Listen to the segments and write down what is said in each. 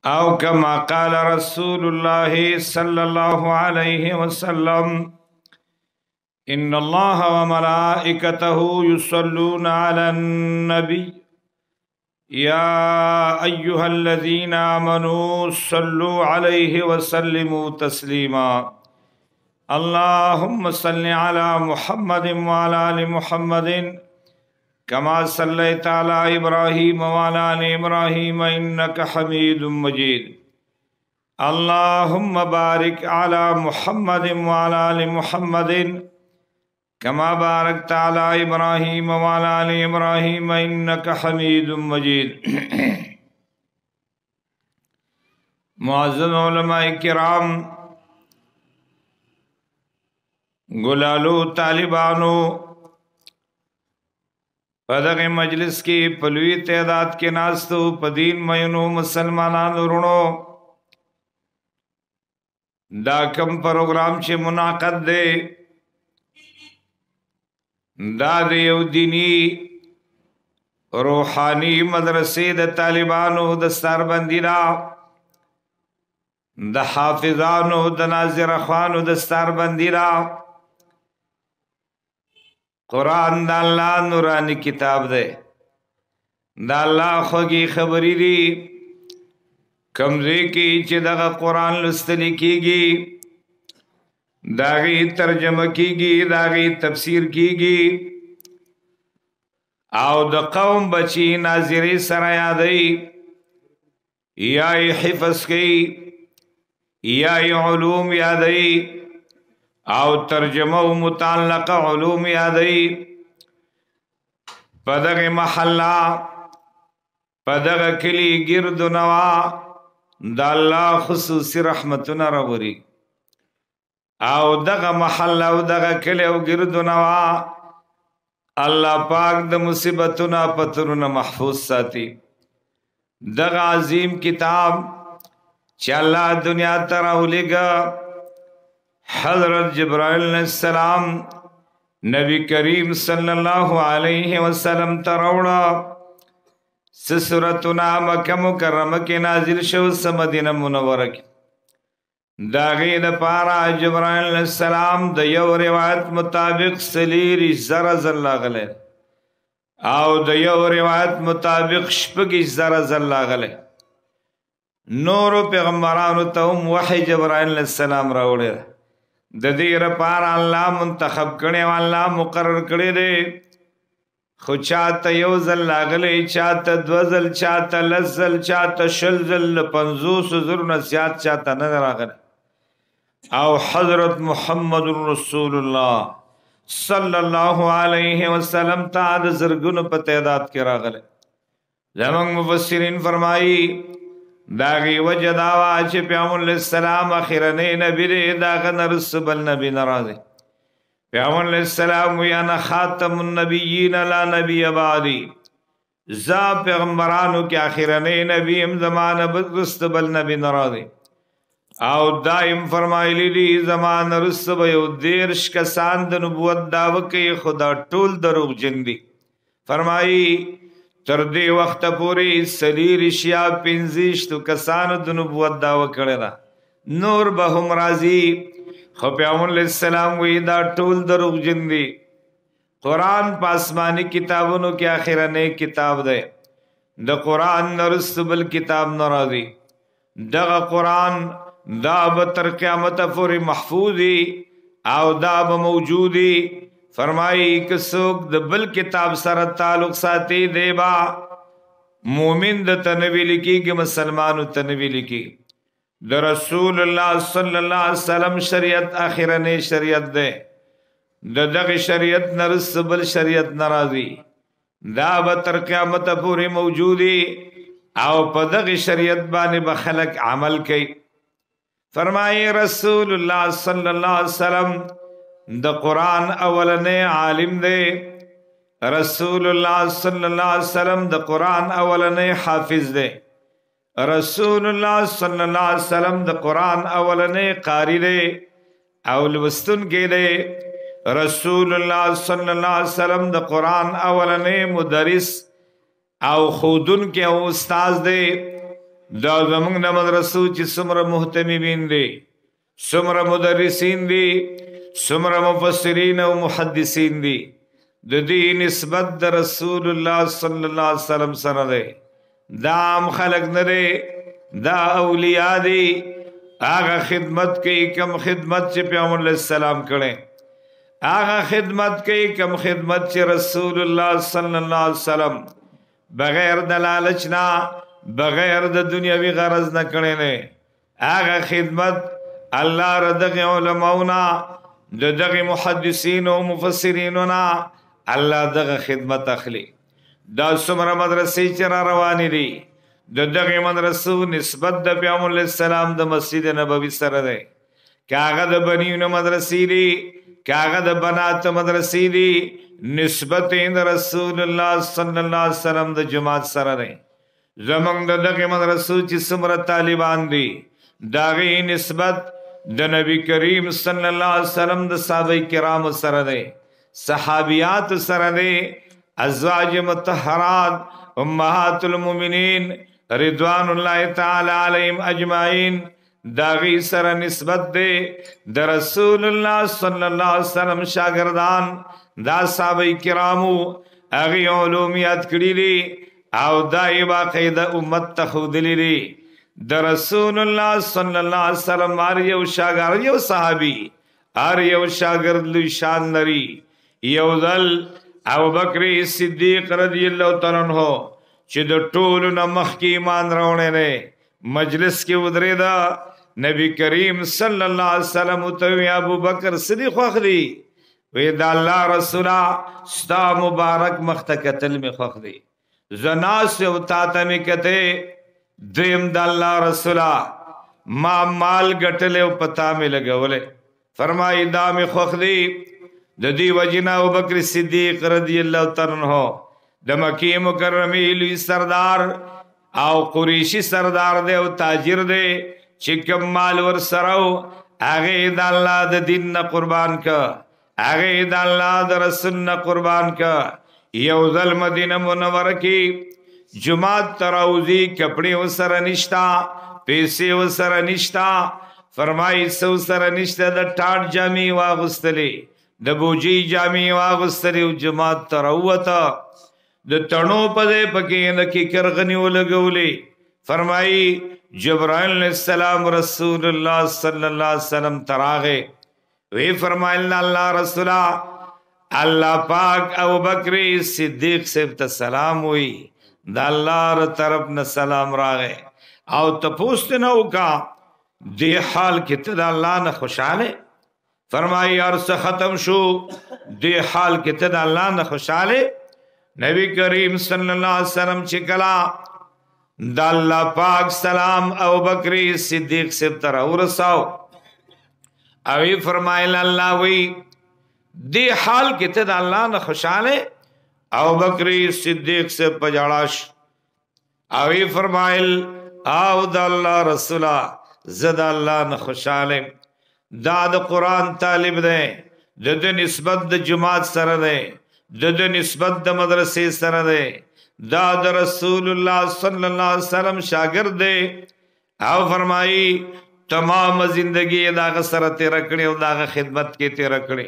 او كما قال رسول الله صلى الله عليه وسلم إن الله وملائكته يصلون على النبي يا أيها الذين آمنوا صلوا عليه وسلموا تسليما اللهم صل على محمد وعلى آل محمد كما صليت على إبراهيم وعلى آل إبراهيم إنك حميد مجيد اللهم بارك على محمد وعلى آل محمد كما باركت على إبراهيم وعلى آل إبراهيم إنك حميد مجيد معزز علماء کرام گلالو طالبانو پدغ مجلس کی پلوی تعداد کے ناستو پدین مینو مسلمانان رونو دا کم پروگرام چه منعقد دے دا دیو دینی روحانی مدرسے د طالبانو دستار بندی دا د حافظانو د ناظر خوانو دستار بندی دا قرآن دا اللہ نورانی کتاب دے دا اللہ خوگی خبری دی کمزے کی چی دا قرآن لستلی کی گی داغی ترجمہ کی گی داغی تفسیر کی گی او د قوم بچی ناظری سر یادئی یا حفظ کی یا علوم یادئی او ترجمہ و متعلق علوم یادئی پدغ محلہ پدغ کلی گرد نوا دا اللہ خصوصی رحمتنا روری او دغه محل او دغه کلی او گرد نوا الله پاک د مصیبتنا پترنا محفوظ ساتي دغه عظیم کتاب چې الله دنیا ته راولېږه حضرت جبرائیل علیہ السلام نبی کریم صلی الله علیه وسلم ته راوړه سورتنا مکه مکرمه کې نازل شو مدینه منوره کې داغی دا پارا جبرائیل علیہ السلام دا یو روایت مطابق سلیری زر لاغلے او دا یو روایت مطابق شپگی زر لاغلے نورو پیغمبرانو تاهم وحی جبرائیل علیہ السلام راوڑے دا دیر پارا اللہ منتخب کرنے والا مقرر کرے دے خو چاہتا یو زل لاغلے چاہتا دوزل چاہتا لزل چاہتا شلزل پنزوس زرن سیاد چاہتا نظر آگلے او حضرت محمد رسول اللہ صلی اللہ علیہ وسلم تا دا زرگن پا تعداد کے راغلے زمان مفسرین فرمائی داغی وجہ داوا چی پیامون علیہ السلام اخیرنے نبی دے داغ نرسبل نبی نرازے پیامون علیہ السلام ویانا خاتم النبیین لا نبی بعدی زا پیغمبرانو کی اخیرنے نبی ام زمان رسبل نبی نرازے او دائم فرمائلی دی زمان رسب یو دیرش کسان د نبوت داوکی خدا ټول دروغ جن دی فرمائی تر دی وقت پوری سلیر شیا پنزیشتو کسان د نبوت داو کړی دا نور به هم راضی خو پیغمبر علیہ السلام وی دا ټول دروغ جن دی قرآن پاسمانی کتابونو کی آخرنے کتاب دے د قرآن نرسبل کتاب نرازی دغه قرآن دا بتر قیامت پوری محفوظی او دا موجودی فرمائی کسوک د بل کتاب سره تعلق ساتي دیبا مومن د تنوی لکی کہ مسلمانو تنوی لکی د رسول اللہ صلی اللہ علیہ وسلم شریعت آخرنے شریعت دے دغه شریعت نرس بل شریعت نرازی دا بتر قیامت پوری موجودی او په دغه شریعت باندې بخلق عمل کئی فرمائے رسول اللہ صلی اللہ علیہ وسلم دا قرآن اولنے عالم دے رسول اللہ صلی اللہ علیہ وسلم دا قرآن اولنے حافظ دے رسول اللہ صلی اللہ علیہ وسلم دا قرآن اولنے قاری دے اول وستن کے دے رسول اللہ صلی اللہ علیہ وسلم دا قرآن اولنے مدرس او خودن کے او استاذ دے دا زمونږ د مدرسو چې څومره محتممین دي، څومره مدرسین دي، څومره مفسرین او محدثین دي، د دې نسبت د رسول الله صلی الله علیه وسلم سره دی. دا عام خلق نه دی، دا اولیاء دي. هغه خدمت کوي کم خدمت چې پیغمبر علیه السلام کړي، هغه خدمت کوي کم خدمت چې رسول الله صلی الله علیه وسلم بغیر د لالچ نه، بغیر د دنیاوی غرض نه کړي نه. هغه خدمت الله را دغه علماؤنا د دغه محدثین او مفسرین نه الله دغه خدمت اخلي. دا څومره مدرسې چې را روانې دي، د دغه مدرسو نسبت د پیغمبر علیه السلام د مسجد نبوي سره دی. که هغه د بنیونو مدرسې دي، که هغه د بنات مدرسې دي، نسبت د رسول الله صلی الله علیه وسلم د جماعت سره دی. زمونږ د دغه مدرسو چې څومره طالبان دي، د هغې نسبت د نبی کریم صلی الله علیه وسلم د صحابه کرامو سره دی، صحابیات سره دی، ازواج مطهرات امهات المؤمنین رضوان الله تعالی علیهم اجمعین، داغی سره نسبت دی. د رسول الله صلی الله علیه وسلم شاگردان دا صحابه کرامو هغې علومیات کړي دي او دا یې باقاعده امت ته ښودلي دي. د رسول الله صلی الله علیه وسلم هر یو شاګرد، یو صحابي، هر یو شاګرد لوی شان لري. یو ځل ابوبکر صدیق رضی الله تعالی عنہ چې د ټولو نه مخکې ایمان راوړی دی، مجلس کې ودرېده، نبی کریم صلی الله علیه وسلم ورته وویل ابوبکر صدیق خوښ دی؟ وی د الله رسوله ستا مبارک مخ ته کتل مې خوښ دی. زه ناست یم تا ته مې کتې، دویم د الله رسوله ما مال ګټلی او په تا مې لګولی. فرمایي دا مې خوښ دی. د دې وجې نه ابوبکر صدیق رضی الله تعالی عنہ د مکې مکرمې لوی سردار او قریشي سردار دی او تاجر دی. چې کوم مال ورسره و هغې د الله د دین نه قربان که، هغې د الله د رسول نه قربان که. یو ځل مدینه منوره کې جماعت ته راوځي، کپړې ورسره نشته، پیسې ورسره نشته. فرمایي څه ورسره نشته، د ټاټ جامې واغوستلې، د بوجۍ جامې واغوستلې او جماعت ته راووته. د تڼو په ځای پکې د کیکر غني ولګولې. فرمایي جبرائیل علیہ السلام رسول الله صلی الله علیه وسلم تراغه وی فرمایل الله رسولا الله پاک ابوبکر صدیق صاحب ته سلام وی د الله تر طرف نه سلام راغه او تپوست نه وکا دی حال کې ته د الله نه خوشاله. فرمایي ارس ختم شو، دی حال کې ته د الله نه خوشاله. نبی کریم صلی الله علیه وسلم چې کلا د الله پاک سلام ابوبکر صدیق سے تر ورساو او فرمایل الله وی دی حال کې ته د الله نه خوشاله. ابوبکر صدیق سے پجاړاش او فرمایل او د الله رسولا زد الله نه خوشاله. دا د قرآن طالب دی، د نسبت د جماعت سره دی، د نسبت د مدرسې سره دی، دا د رسول الله صلی الله علیه وسلم شاگرد دی. او فرمایي تمام زندگی داغه سره تیر کړي او داغه خدمت کې تیر کړي.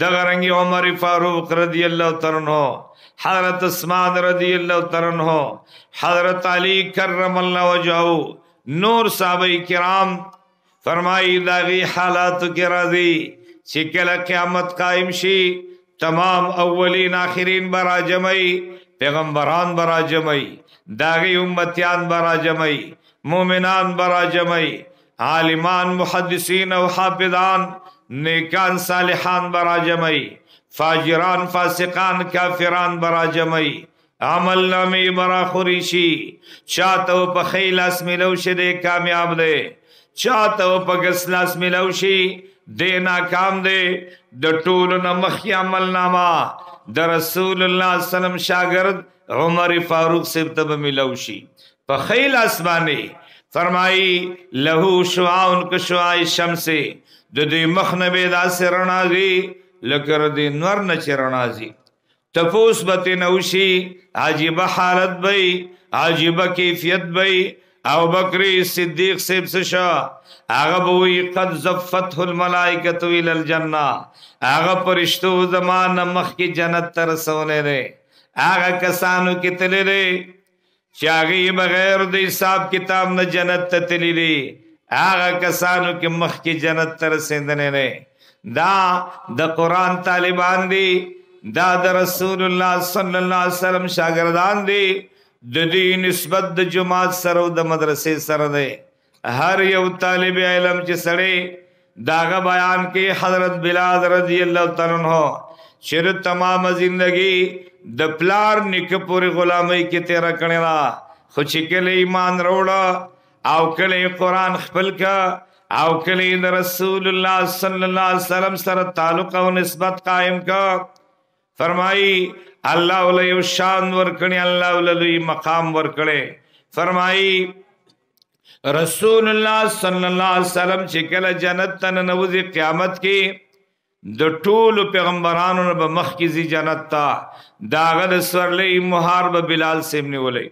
دغه رنګي عمر فاروق رضی الله تعالی عنہ، حضرت عثمان رضی الله تعالی عنہ، حضرت علی کرم الله وجهه، نور صحابه کرام. فرمایي داغي حالات کې راځي چې کله قیامت قائم شي تمام اولین آخرین برا جمعي، پیغمبران برا جمعي، داغي امتیان برا جمعي، مومنان برا جمعي، عالمان محدثین او حافظان، نیکان صالحان برا جمعي، فاجران فاسقان کافران برا جمعي، عمل نامی برا خوریشی. چاہتا و پا خیلاس ملوشی دے کامیاب دے، چاہتا و پا گسلاس ملوشی دے ناکام دے. د ټولو نه مخکې عمل نامه د رسول الله صلی الله علیه وسلم شاگرد عمر فاروق صاحب ته به ملوشي په خیل اسماني. فرمایي له شعاع کشعاع الشمس، د دې مخ نه به داسې رڼا ځي لکه د نور نه چې رڼا ځي. تپوس به ترې نه وشي، عجیبه حالت به، عجیبه کیفیت به، او بکری صدیق سیب سشا آغا بوئی قد زفته الملائکتو الى الجنہ آغا پرشتو زمان مخ کی جنت ترسونے دے آغا کسانو کی تلی دے چاگی بغیر دی حساب کتاب نا جنت تلی دے آغا کسانو کی مخ کی جنت ترسندنے دے دا قرآن طالبان دی دا رسول اللہ صلی اللہ علیہ وسلم شاگردان دی دی نسبت د جماعت سره د مدرسې سره دی هر یو طالب علم چې سړی داغه بیان کې حضرت بلال رضی الله تعالی عنہ چې تمام زندگی د پلار نیک پوری غلامی کې تیرا کړی را خو چې کله ایمان وروړه او کله قرآن خپل کا او کله د رسول الله صلی الله علیه وسلم سره تعلق او نسبت قائم کا فرمائی اللہ علیہ شان ورکڑی اللہ علیہ مقام ورکڑے فرمائی رسول اللہ صلی اللہ علیہ وسلم چکل جنت تن نوزی قیامت کی دو طول پیغمبرانو با مخ کی زی جنت تا داغد سورلی محار با بلال سیمنی ولی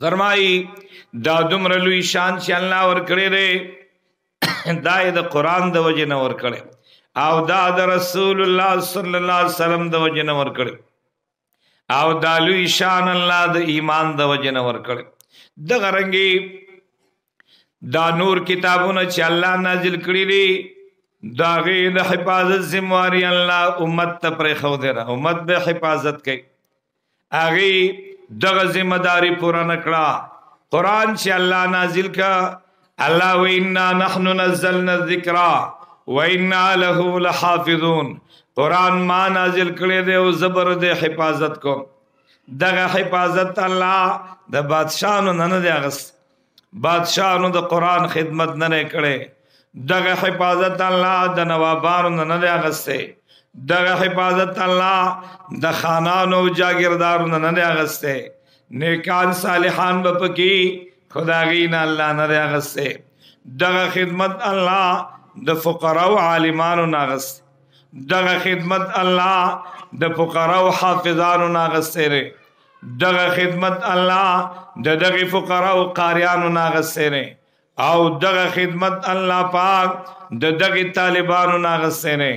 فرمائی دا دمرلوی شان چی اللہ ورکڑی رے دائی دا قرآن دا وجہ نہ ورکڑے او دا رسول اللہ صلی اللہ علیہ وسلم دا وجہ نور کڑے او دا لوی شان اللہ دا ایمان دا وجہ نور کڑے دا غرنگی دا نور کتابونا چی اللہ نازل کری دی دا غیر حفاظت زمواری اللہ امت تا پر خود را امت بے حفاظت کئی آگئی دا ذمہ داری پورا نکڑا قرآن چی اللہ نازل کا اللہ وَإِنَّا نَحْنُ نَزَّلْنَا الذِّكْرَا وَإِنَّا لَهُ لَحَافِظُونَ قرآن ما نازل کرے دے و زبر دے حفاظت کو دغه حفاظت اللہ دا بادشاہنو نن دے اغست بادشاہنو دا قرآن خدمت ننے کرے دغه حفاظت اللہ دا نوابانو نن دے اغستے دغه حفاظت اللہ دا خانانو جاگردارو نن دے اغستے نیکان صالحان بپکی خداغین اللہ نن دے اغستے دغه خدمت اللہ د فقراء و عالمانو ناغست دغه خدمت اللہ د فقراء و حافظانو ناغست رے دغه خدمت اللہ دغه فقراء و قاریانو ناغست رے او دغه خدمت اللہ پاک دغه طالبانو ناغست رے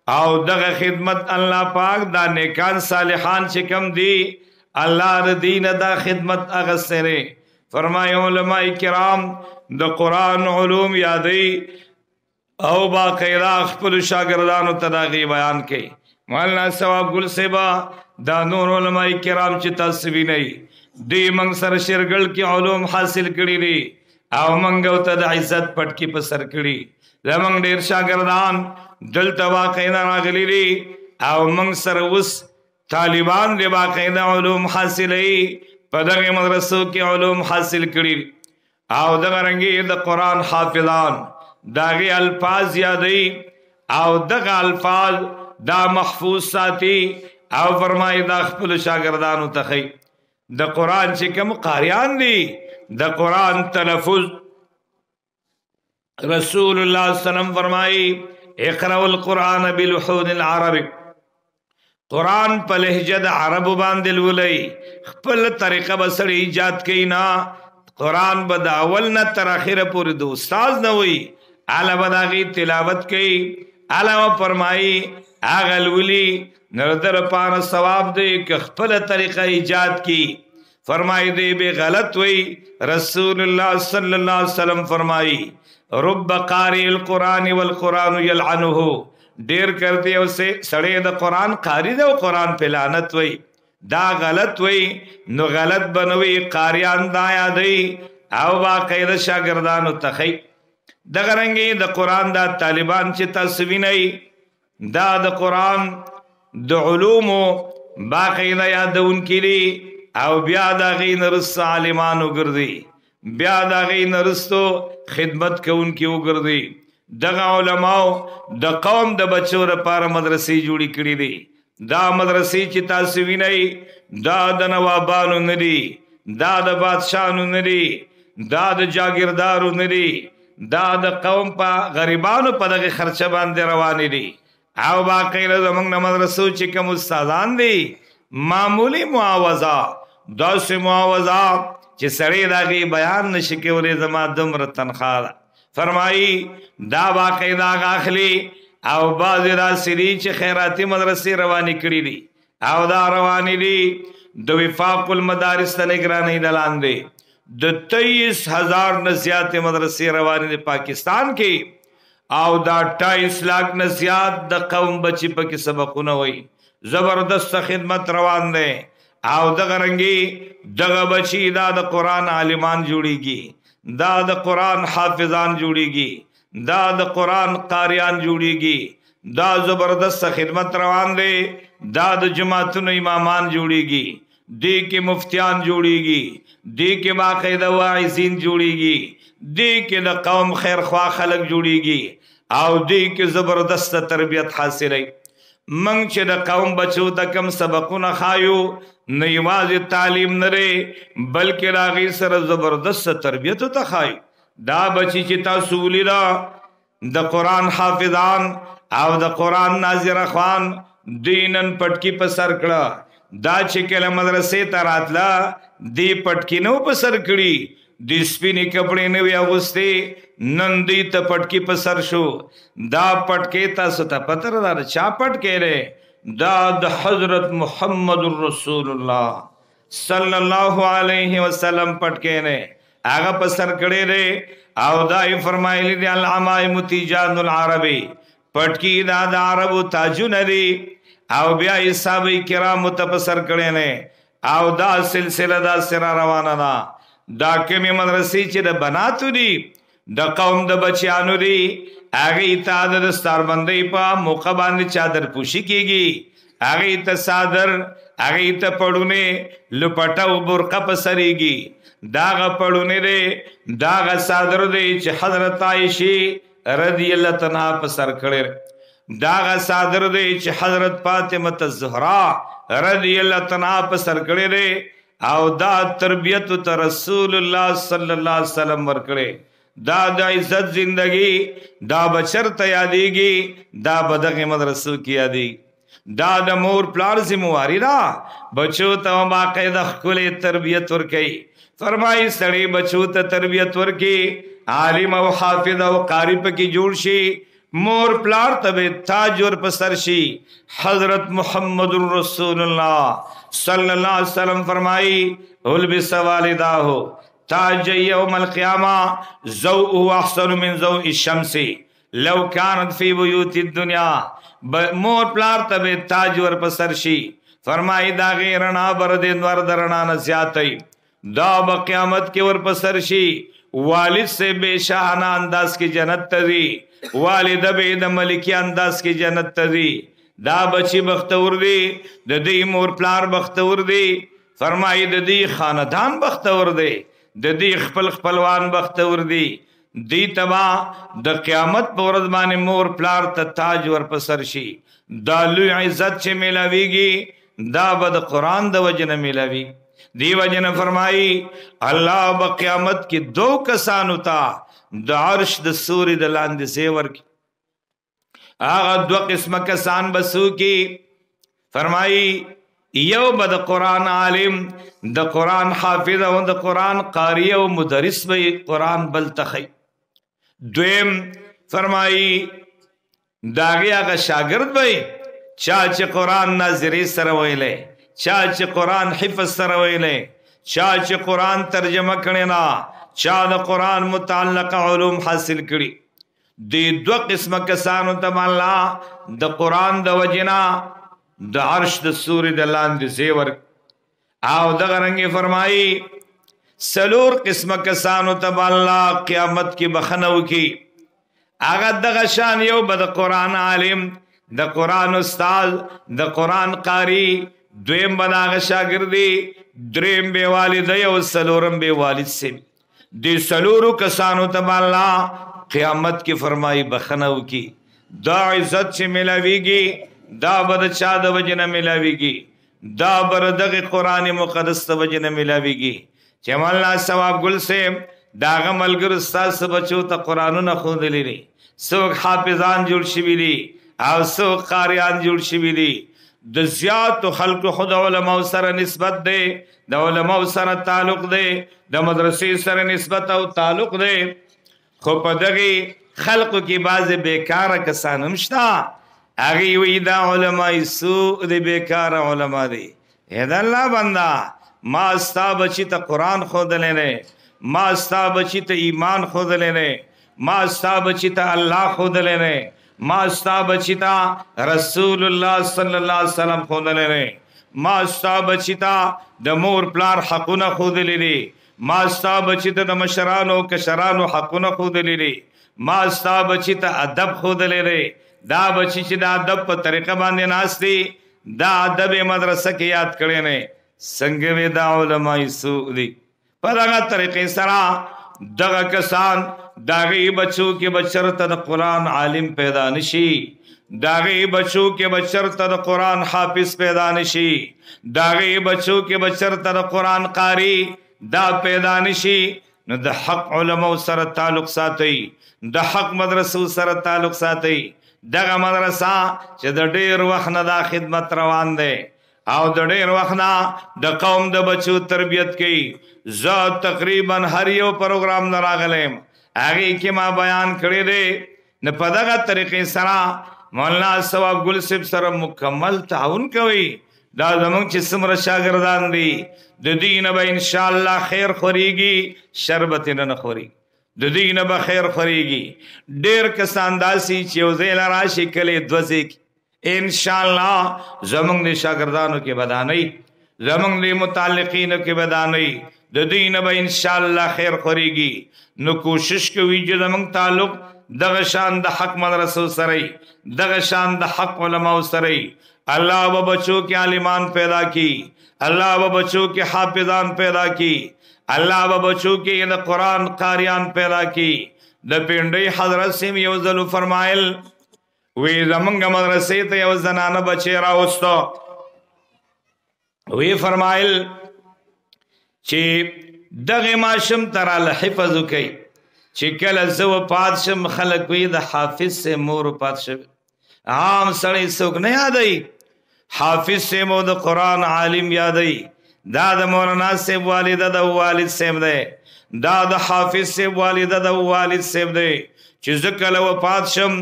او دغه خدمت اللہ پاک دا نیکان صالحان چکم دی اللہ ردین دا خدمت اغست رے فرمائے علماء کرام دا قرآن علوم یادی او باقیدہ خپل شاگردانو تداغی بیان کی مولانا ثواب گل سیبا دا نور علماء کرام چی تصوی نئی دی منگ سر شرگل کی علوم حاصل کری دی او منگو تا دا عزت پٹ کی پسر کری دا منگ دیر شاگردان دلتا واقعیدہ راغلی دی او منگ سر اس طالبان دی باقیدہ علوم حاصلی پدغی مدرسوں کی علوم حاصل کری او دا رنگی دا قرآن حافظان داغی الفاظ یادی او دغه الفاظ دا محفوظ ساتی او فرمائی دا خپل شاگردانو تخی دا قرآن چی کم قاریان دی دا قرآن تلفظ رسول اللہ صلی اللہ علیہ وسلم فرمائی اقرأ القرآن بلحون العرب قرآن پا لہجد عرب باندل ولی خپل طریقہ بسر ایجاد کینا قرآن با دا اولنا تراخیر پوری دو استاز نوی علاوہ داغی تلاوت کی علاوہ فرمائی آغلولی نردر پانا ثواب دے کہ خپل طریقہ ایجاد کی فرمائی دے بے غلط وی رسول اللہ صلی اللہ علیہ وسلم فرمائی رب قاری القرآن والقرآن یلعنہو دیر کرتے اسے سڑے دا قرآن قاری دے و قرآن پہ لعنت وی دا غلط وی نو غلط بنوی قاریان دایا دی او باقید شاگردانو تخی دغرنگی دا قرآن دا طالبان چی تصوی نئی دا قرآن دا علومو باقیدہ یادون کی لی او بیا دا غی نرست عالمانو گردی بیا دا غی نرستو خدمت کے ان کی گردی دغا علماء دا قوم دا بچو دا پار مدرسی جوڑی کری دی دا مدرسی چی تصوی نئی دا نوابانو ندی دا بادشاہنو ندی دا جاگردارو ندی دا قوم پا غریبانو پا دغی خرچہ باندے روانی دی او باقی رضا منگ مدرسو چکم استادان دی معمولی معاوضہ داسې معاوضه چې سړی د هغې بیان نشي کولی زما دومره تنخواه ده. فرمایي دا باقاعده هغه اخلي او بعضې داسې دي چې خیراتي مدرسې روانې کړي دي او دا روانې دي د وفاق المدارس د نگرانۍ د لاندې د 23,000 نه زیاتې مدرسې روانې دي پاکستان کې او دا 28 لاک نه زیات د قوم بچي پکې سبقونه وایي. زبردست خدمت روان دی او دغه رنګي دغه بچي دا د قرآن عالمان جوړیږي، دا د قرآن حافظان جوړیږي، دا د قرآن قاریان جوړیږي، دا زبردست خدمت روان دی، دا د جماعتونو امامان جوړیږي، دی کې مفتیان جوړیږي، دی کې باقاعده واعظین جوړیږي، دی کې د قوم خیرخوا خلق جوړیږي او دی کې زبردست تربیت حاصلوي. منګ چې د قوم بچو ته کم سبقونه خایو نه یوازې تعلیم نه دی بلکې د هغې سره زبردست تربیت ته خایو. دا بچي چې تاسو ولیده د قرآن حافظان او د قرآن ناظره خوان دوی نن پټکي په سر کړه. دا چې کله مدرسې ته راتله دی پټکي نه په سر کړي، دی سپینې کپړې نه وي اغوستې، نن دوی ته پټکي په سر شو. دا پټکې تاسو ته پته ده د چا پټکی دی؟ دا د حضرت محمد رسول الله صلی الله علیه وسلم پټکی دی، هغه په سر کړی دی او دا یې فرمایلی دی العمائم تیجان العربی پټکی دا د عربو تاجونه دي او بیا یې صحابه کرامو ته په سر کړی دی او دا سلسله دا سره روانه ده. دا کمی مدرسې چې د بناتو دي د قوم د بچیانو دي هغې ته د دستاربندۍ په موقع باندې چادر پوشي کېږي، هغې ته صادر، هغې ته پړونې لپټه او برقه په سرېږي. داغه پړونې دی داغه صادر دی چې حضرت عایشې رضی الله عنها په سر کړی، داغه صادر دی چې حضرت فاطمه الزهرا رضی الله عنها په سر کړی دی او دا تربیت ته رسول الله صلی الله علیه وسلم ورکړي. دا د عزت زندگی دا بچر ته یادېږي، دا بدغه مدرسو کې یادېږي. دا د مور پلار ذمہواری ده بچو ته باقاعده ښکلې تربیت ورکوي. فرمایي سړی بچو ته تربیت ورکړي، عالم او حافظ او قاری پکې جوړ شي، مور پلار ته به تاج ور په سر شي. حضرت محمد رسول الله صلی الله علیه وسلم فرمایي البس والداه تاج یوم القیامه ضوءه احسن من ضوء الشمس لو كانت في بيوت الدنيا. مور پلار ته به تاج ور په سر شي، فرمایي دا غیر رڼا بر دې نور د رڼا نه زیاتې، دا به قیامت کې ور په سر شي. والد سے بے شاہانہ انداز کی جنت تزی، والد بے د ملکی انداز کی جنت تزی. دا بچی بختور دی، د دې مور پلار بختور دی، فرمایي د دې خاندان بختور دی، د دې خپل خپلوان بختور دی. دی تبا د قیامت په ورځ باندې مور پلار ته تاج ور په سر شي. دا لوی عزت چې میلاویږي دا به د قرآن د وجه نه میلاوي. دی وجه نه فرمایي الله به قیامت کې 2 کسانو ته د عرش د سوري د لاندې ځای ورکړي. هغه 2 قسمه کسان به څوک؟ فرمایي یو به د قرآن عالم، د قرآن حافظ او د قرآن قاری او مدرس به قرآن بل تخی. دویم فرمایي داغه هغه شاګرد به چا چې قرآن ناظري سره ویلې، چا چې قرآن حفظ سره ویلې، چا چې قرآن ترجمه کړي نه، چا د قرآن متعلق علوم حاصل کړي. دی 2 قسمه کسانو ته الله د قرآن د وجنا د عرش د سوري د لاندې زیور او دغه رنګ فرمایي 4 قسمه کسانو ته الله قیامت کې بخنه وکي. هغه دغه شان یو به د قرآن عالم، د قرآن استاد، د قرآن قاری، دویم به هغه شاګردي، دریم به والدی او څلورم به والد سي. دې 4 کسانو ته الله قیامت کې فرمایي بخنه وکي. دا عزت چې ملاويږي دا به د چا د وجه نه ملاويږي؟ دا به دغه قرآن مقدس د وجه نه ملاويږي چې مولانا ثواب ګل سے داغه ملګرو ستاسو بچو ته قرآنونه ښودلي دي، څوک حافظان جوړ شوي دي او څوک قاریان جوړ شوي دي. د زیات خلق خود علماء سره نسبت دی، د علماء سره تعلق دی، د مدرسې سره نسبت او تعلق دی. خو په دغه خلقو کې بعض بیکاره کسان هم شته، هغې وایي دا علماء سوء دی، بیکاره علما دی. د الله بنده، ما ستا بچي ته قرآن ښودلی دی، ما ستا بچي ته ایمان ښودلی دی، ما ستا بچي ته الله ښودلی دی، ما ستا بچی تا رسول الله صلی الله علیه وسلم ښودلی دی، ما ستا بچی تا د مور پلار حقونه ښودلی دي، ما ستا بچی ته د مشرانو کشرانو حقونه ښودلی دي، ما ستا بچی ته ادب ښودلی دی. دا بچی چې د ادب په طریقه باندې ناست دي، دا ادب مدرسه کې یاد کړی نه، څنګه وی دا علماء سوء دي. په دغه طریقې سره دغه کسان داغی بچو کې بچرته د قرآن عالم پیدا نشي، داغی بچو کې بچرته د قرآن حافظ پیدا نشي، داغی بچو کې بچرته د قرآن قاری دا پیدا نشي. نو د حق علماء سره تعلق ساتي، د حق مدرسو سره تعلق ساتي. دغه مدرسه چې د ډیر وخت نه دا خدمت روان دی او د ډیر وخت نه د قوم د بچو تربیت کوي. زه تقریبا هر یو پروګرام نه راغلم، هغې کې ما بیان کړی دی. نو په دغه طریقې سره مولانا ثواب ګل صاحب سره مکمل تعاون کوي. دا زمونږ چې څومره شاګردان دي، د دوی نه به انشاءالله خیر خورېږي، شر به ترې نه خوري، د دوی نه به خیر خورېږي. ډېر کسان داسې چې یو ځای له راشي کلې دوه ځای کې انشاءالله زمونږ د شاګردانو کې به دا نه وي، زمونږ د متعلقینو کې به دا نه وي، د دوی نه به انشاءالله خیر خورېږي. نو کوشش کوي چې زمونږ تعلق دغه شان د حق مدرسو سره، دغه شان د حق علماء سره. الله به بچو کې عالمان پیدا کی، الله به بچو کې حافظان پیدا کی، الله به بچو کې د قرآن قاریان پیدا کی. د پنډۍ حضرت سیم یو ځل فرمایل، وی زمونږ مدرسې ته یو زنانه بچی راوستو، وی فرمایل چې دغه ماشوم تراله حفظ وکړي، چې کله زه وفات شم خلک وی د حافظ سے مور وفات شوی. عام سړی څوک نه یادوي، حافظ سے مو د قرآن عالم یادوي. دا د مولانا صاحب والده د والد صاحب دی، دا د حافظ صاحب والده د والد صاحب دی. چې زه کله وفات شم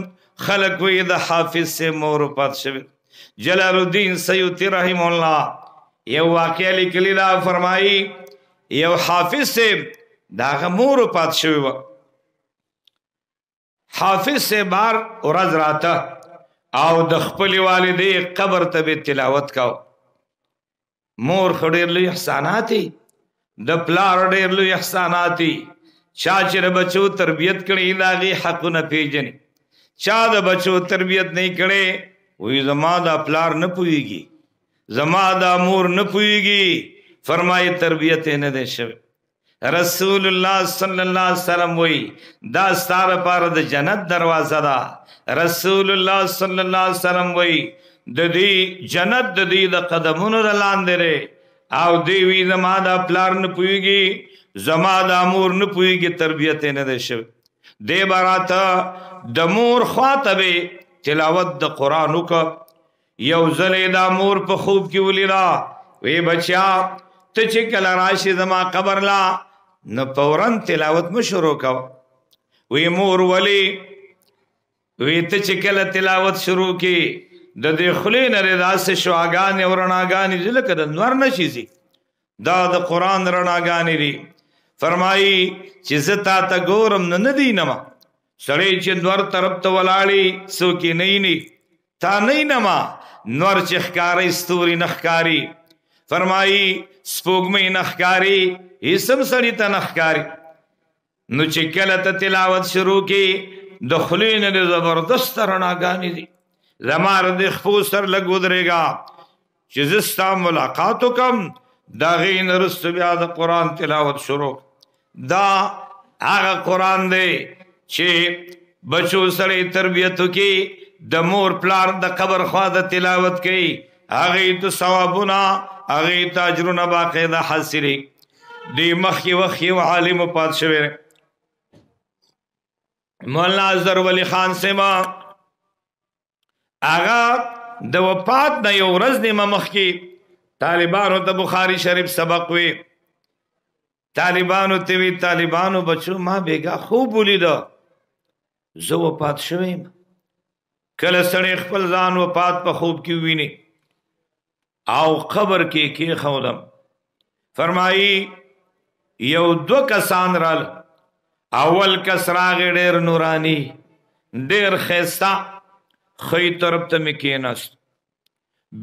خلک وی د حافظ سے مور وفات شوی. جلال الدین سیوطی رحم الله یو واقعه لیکلی دا، فرمایي یو حافظ صاحب داغه مور وفات شوی و. حافظ صاحب بار ورځ راته او د خپل والدې قبر ته به تلاوت کاو. مور خو ډېر لوی احسانات دي، د پلار ډېر لوی احسانات دي. چا چې د بچو تربیت کړي د هغې حقونه پېژني، چا د بچو تربیت نه کړي وایي زما دا پلار نه پوهېږي، زما دا مور نه پوهېږي. فرمایي تربیت یې نه دی شوی. رسول الله صلی الله علیه وسلم وایي دا ستا لپاره د جنت دروازه ده. رسول الله صلی الله علیه وسلم وایي د دې جنت د دې د قدمونو د لاندې دی، او دی وی زما دا پلار نه پوهېږي، زما دا مور نه پوهېږي، تربیت یې نه دی شوی. دی به راته د مور خواته به تلاوت د قرآن وکړه. یو ځل دا مور په خوب کې ولیده، وی بچیا ته چې کله راشي زما قبر لا نو فوراً تلاوت مو شروع کو. وی مور ولی؟ وی ته چې کله تلاوت شروع کی د دې خولې نه داسې شعاګانې او رڼاګانې دي لکه د نور نه شي ځي، دا د قرآن رڼاګانې دي. فرمایي چې زه تا ته ګورم نه دینما، سړی چې نور طرف ته ولاړي څوک یې نه ویني، تا نه وینما، نور چې ښکاري ستوري نه ښکاري. فرمایي سپوږمۍ نه ښکاري، هیڅ هم سړي ته نه ښکاري. نو چې کله ته تلاوت شروع کی د خولې نه د زبردست رڼاګانې دي. زما د خپو سر لږ ودرېږه چې زه ستا ملاقات وکړم، د هغې نه وروسته بیا د قرآن تلاوت شروع. دا هغه قرآن دی چې بچو سړی تربیت وکړي، د مور پلار د قبر خوا د تلاوت کوي، هغې ته ثوابونه، هغې ته اجرونه باقاعده حاصلي. دی مخکې وخت یو عالم وفات شوی، مولانا اظهر ولی خان صاحب، هغه د وفات نه یو ورځ نیمه مخکې طالبانو ته بخاری شریف سبق وی. طالبانو ته وی طالبانو بچو ما بیگا خوب ولیده زه وفات شویم. کله سړی خپل ځان وفات په خوب کې ویني او قبر کې کېښودم. فرمایي یو دو کسان رال. اول کس راغی ډېر نورانی ډېر ښایسته ښی طرف ته مې کېناست.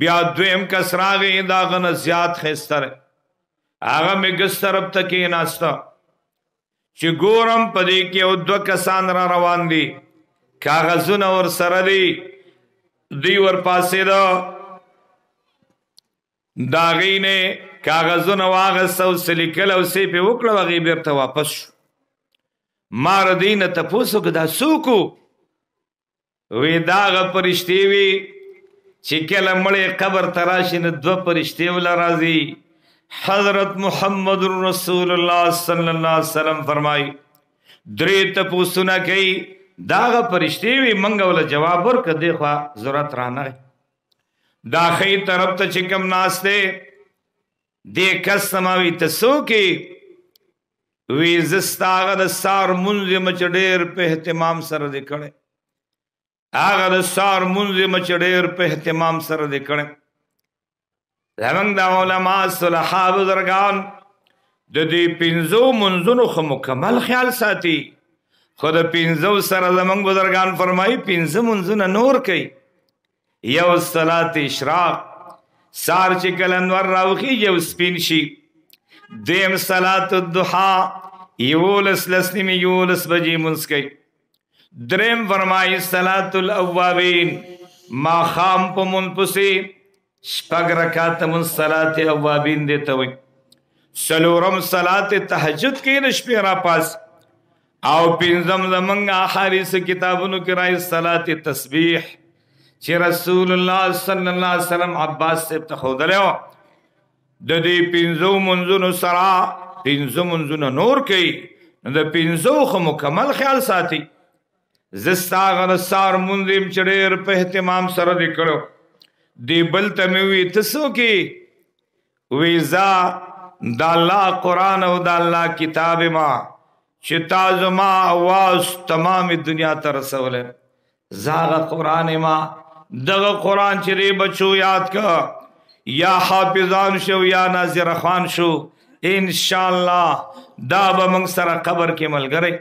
بیا دویم کس راغی د هغه نه زیات ښایسته دی هغه مې ګس طرف ته کېناسته. چې ګورم په دې کې یو دوه کسان را روان دي کاغذونه ورسره دي دوی ورپاسېده د هغې نه کاغذونه واخیسته او څه لیکل او څه یې پرې وکړه هغې بېرته واپس شو. ما د دوی نه تپوس وکړه دا څوک و؟ وی دا هغه فرشتې وي چې کله مړی قبر ته راشي نو دوه فرشتې وله راځي. حضرت محمد رسول الله صلی الله علیه وسلم فرمایي درې تپوسونه کوي دا هغه فرشتې وي موږ وله جواب ورکړه دې خوا ضرورت رانغی. دا ښی طرف ته چې کوم ناست دی دې کس ته ما وي ته څوک یې؟ وی زه ستا هغه د سهار مونځ یم چې ډېر په اهتمام سره دې کړی. هغه د سهار مونځ یم چې ډېر په اهتمام سره دې کړی. زموږ د علما صلحا بزرګان د دې پنځو مونځونو خو مکمل خیال ساتي خو د پنځو سره زموږ بزرګان فرمایي پنځه مونځونه نور کوي. یو صلات اشراق سهار چې کله انور راوخیږي او سپین شي. دویم صلات الضحا 11 لس نیمې 11 بجې مونځ کوي. دریم فرمایي صلات الاوابین ماښام په مونځ پسې شپږ رکعاته مونځ صلات اوابین دې ته وایي. څلورم صلات تهجد کې د شپې راپاس او پنځم زموږ احادیث کتابونو کې راځي صلات تسبیح چې رسول الله صلی الله علیه وسلم عباس صاحب ته ښودلی وه. د دې پنځو منځونو سره پنځه منځونه نور کوي نو د پنځو خو مکمل خیال ساتي. زه ستا هغه د سهار مونځ یم چې ډېر په اهتمام سره دې کړو. دی بل ته مې وی ته څوک یې؟ وی زه د الله قرآن او د الله کتاب ما چې تا زما اواز تمام دنیا ته رسولی. زه هغه قرآن ما دغه قرآن چې دی بچو یاد که یا حافظان شو یا ناظر خوان شو انشاءالله دا به موږ سره قبر کې ملګری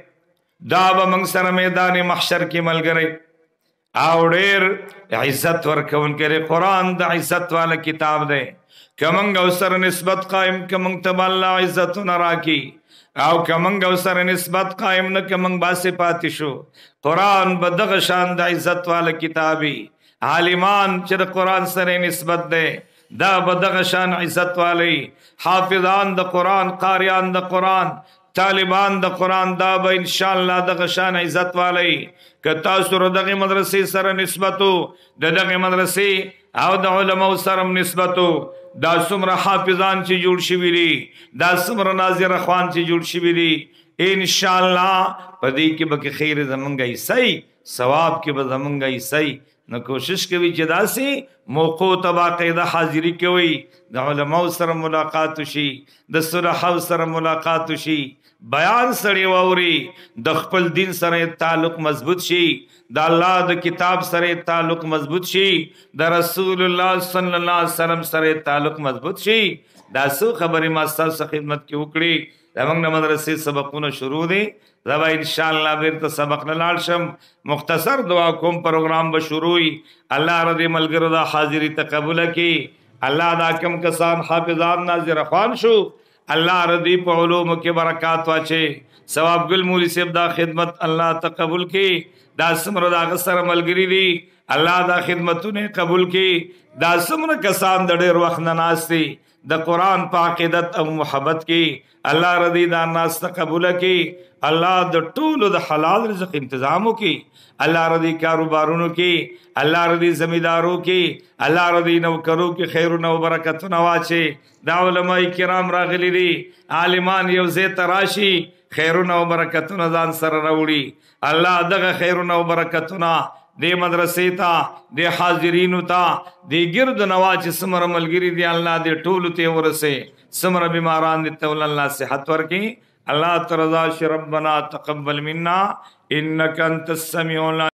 دا به موږ سره میدان محشر کې ملګری او ډېر عزت ورکوونکی دی. قرآن د عزت والا کتاب دی که موږ او سره نسبت قایم که موږ ته به الله عزتونه راکړي او که موږ او سره نسبت قایم نه که موږ باسې پاتې شو. قرآن به دغه شان د عزت والا کتابي عالمان چې د قرآن سره نسبت دی دا به دغه شان عزت والی. حافظان د قرآن قاریان د قرآن طالبان د قرآن دا به انشاءالله دغه شان عزت والی. که تاسو دغه مدرسې سره نسبتو د دغه مدرسې او د علماو سره نسبتو دا څومره حافظان چې جوړ شوي دي دا څومره ناظر اخوان چې جوړ شوي دي انشاءالله په دې کې به خیر زمونږ حصه ثواب کې به زمونږ حصه. نو کوشش کوي چې داسې موقع ته باقاعده حاضري کوي د علماو سره ملاقات وشي د صلحاو سره ملاقات وشي بیان سړی واوري د خپل دین سره تعلق مضبوط شي د الله د کتاب سره تعلق مضبوط شي د رسول الله صلی الله علیه وسلم سره تعلق مضبوط شي. دا څو خبرې ما ستاسو خدمت کې وکړې. زموږ د مدرسې سبقونه شروع دي زه به انشاءالله بیرته سبق نه لاړ شم. مختصر دعا کوم پروګرام به شروع وي. الله را دې ملګرو دا حاضري ته قبوله کړي. الله دا کم کسان حافظان ناظر خوان شو الله را دې په علومو کې برکات واچي. ثواب ګل مولوي صاحب دا خدمت الله ته قبول کړي. دا څومره د هغه سره ملګري دي الله دا خدمتونه قبول کړي. دا څومره کسان د ډېر وخت نه ناست دي د قرآن په عقیدت او محبت کې الله رضی دا ناس ته قبوله کې. الله د ټولو د حلال رزق انتظام وکړي. الله رضی کاروبارونو کې الله رضی زمیندارو کې الله رضی نوکرو کې خیرونه او برکتونه واچي. دا علماء کرام راغلي دي عالمان یو ځای ته راشي خیرونه او برکتونه ځان سره راوړي. الله دغه خیرونه او برکتونه دې مدرسې ته، دې حاضرینو ته، دې ګرد نوا چې څومره ملګري دي الله دې ټولو ته ورسې، څومره بیماران دي ته الله صحت ورکړي. الله ترضا شي. ربنا تقبل منا انك انت السميع